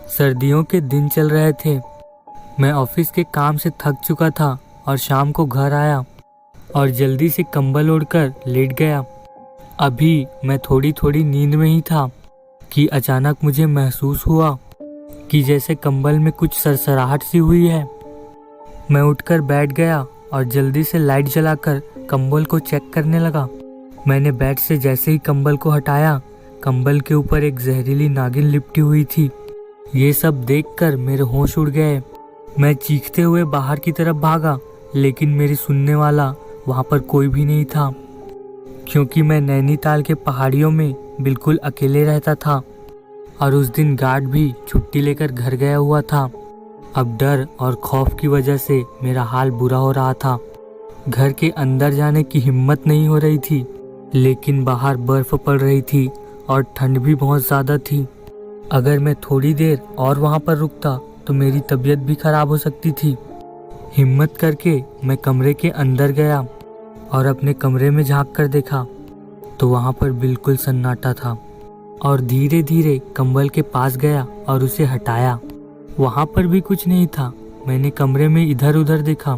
सर्दियों के दिन चल रहे थे। मैं ऑफिस के काम से थक चुका था और शाम को घर आया और जल्दी से कंबल ओढ़कर लेट गया। अभी मैं थोड़ी थोड़ी नींद में ही था कि अचानक मुझे महसूस हुआ कि जैसे कंबल में कुछ सरसराहट सी हुई है। मैं उठकर बैठ गया और जल्दी से लाइट जलाकर कंबल को चेक करने लगा। मैंने बेड से जैसे ही कंबल को हटाया, कंबल के ऊपर एक जहरीली नागिन लिपटी हुई थी। ये सब देखकर मेरे होश उड़ गए। मैं चीखते हुए बाहर की तरफ भागा, लेकिन मेरी सुनने वाला वहाँ पर कोई भी नहीं था, क्योंकि मैं नैनीताल के पहाड़ियों में बिल्कुल अकेले रहता था और उस दिन गार्ड भी छुट्टी लेकर घर गया हुआ था। अब डर और खौफ की वजह से मेरा हाल बुरा हो रहा था। घर के अंदर जाने की हिम्मत नहीं हो रही थी, लेकिन बाहर बर्फ पड़ रही थी और ठंड भी बहुत ज़्यादा थी। अगर मैं थोड़ी देर और वहाँ पर रुकता तो मेरी तबीयत भी खराब हो सकती थी। हिम्मत करके मैं कमरे के अंदर गया और अपने कमरे में झांक कर देखा तो वहाँ पर बिल्कुल सन्नाटा था और धीरे धीरे कंबल के पास गया और उसे हटाया। वहाँ पर भी कुछ नहीं था। मैंने कमरे में इधर उधर देखा।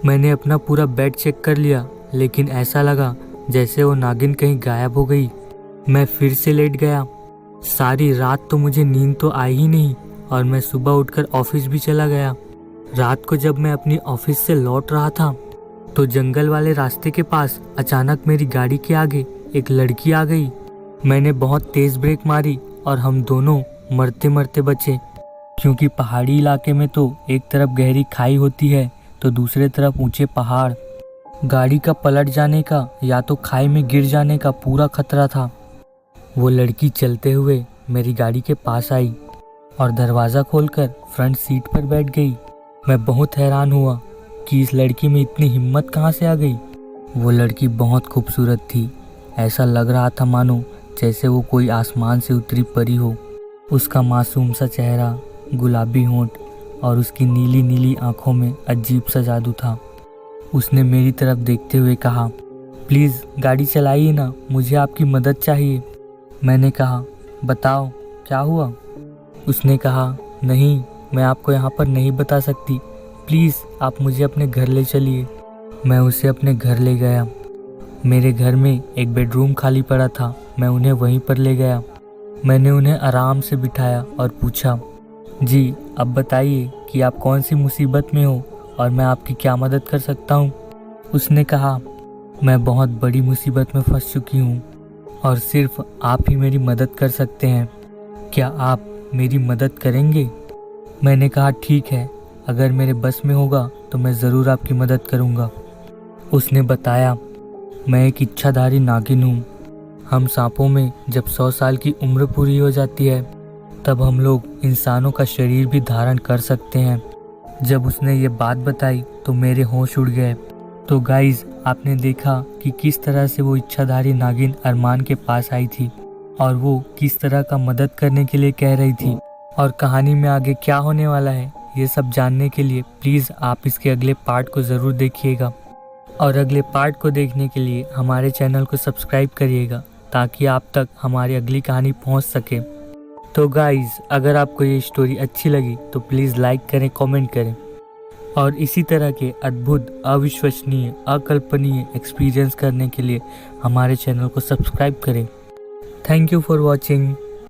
मैंने अपना पूरा बेड चेक कर लिया, लेकिन ऐसा लगा जैसे वो नागिन कहीं गायब हो गई। मैं फिर से लेट गया। सारी रात तो मुझे नींद तो आई ही नहीं और मैं सुबह उठकर ऑफिस भी चला गया। रात को जब मैं अपनी ऑफिस से लौट रहा था तो जंगल वाले रास्ते के पास अचानक मेरी गाड़ी के आगे एक लड़की आ गई। मैंने बहुत तेज ब्रेक मारी और हम दोनों मरते मरते बचे, क्योंकि पहाड़ी इलाके में तो एक तरफ गहरी खाई होती है तो दूसरे तरफ ऊंचे पहाड़। गाड़ी का पलट जाने का या तो खाई में गिर जाने का पूरा खतरा था। वो लड़की चलते हुए मेरी गाड़ी के पास आई और दरवाज़ा खोलकर फ्रंट सीट पर बैठ गई। मैं बहुत हैरान हुआ कि इस लड़की में इतनी हिम्मत कहाँ से आ गई। वो लड़की बहुत खूबसूरत थी। ऐसा लग रहा था मानो जैसे वो कोई आसमान से उतरी परी हो। उसका मासूम सा चेहरा, गुलाबी होंठ और उसकी नीली नीली आंखों में अजीब सा जादू था। उसने मेरी तरफ देखते हुए कहा, प्लीज़ गाड़ी चलाइए ना, मुझे आपकी मदद चाहिए। मैंने कहा, बताओ क्या हुआ। उसने कहा, नहीं, मैं आपको यहाँ पर नहीं बता सकती, प्लीज़ आप मुझे अपने घर ले चलिए। मैं उसे अपने घर ले गया। मेरे घर में एक बेडरूम खाली पड़ा था। मैं उन्हें वहीं पर ले गया। मैंने उन्हें आराम से बिठाया और पूछा, जी अब बताइए कि आप कौन सी मुसीबत में हो और मैं आपकी क्या मदद कर सकता हूँ। उसने कहा, मैं बहुत बड़ी मुसीबत में फंस चुकी हूँ और सिर्फ आप ही मेरी मदद कर सकते हैं। क्या आप मेरी मदद करेंगे? मैंने कहा, ठीक है, अगर मेरे बस में होगा तो मैं ज़रूर आपकी मदद करूँगा। उसने बताया, मैं एक इच्छाधारी नागिन हूँ। हम सांपों में जब 100 साल की उम्र पूरी हो जाती है तब हम लोग इंसानों का शरीर भी धारण कर सकते हैं। जब उसने ये बात बताई तो मेरे होश उड़ गए। तो गाइज, आपने देखा कि किस तरह से वो इच्छाधारी नागिन अरमान के पास आई थी और वो किस तरह का मदद करने के लिए कह रही थी। और कहानी में आगे क्या होने वाला है ये सब जानने के लिए प्लीज़ आप इसके अगले पार्ट को ज़रूर देखिएगा। और अगले पार्ट को देखने के लिए हमारे चैनल को सब्सक्राइब करिएगा ताकि आप तक हमारी अगली कहानी पहुंच सके। तो गाइज, अगर आपको ये स्टोरी अच्छी लगी तो प्लीज़ लाइक करें, कमेंट करें और इसी तरह के अद्भुत, अविश्वसनीय, अकल्पनीय एक्सपीरियंस करने के लिए हमारे चैनल को सब्सक्राइब करें। Thank you for watching.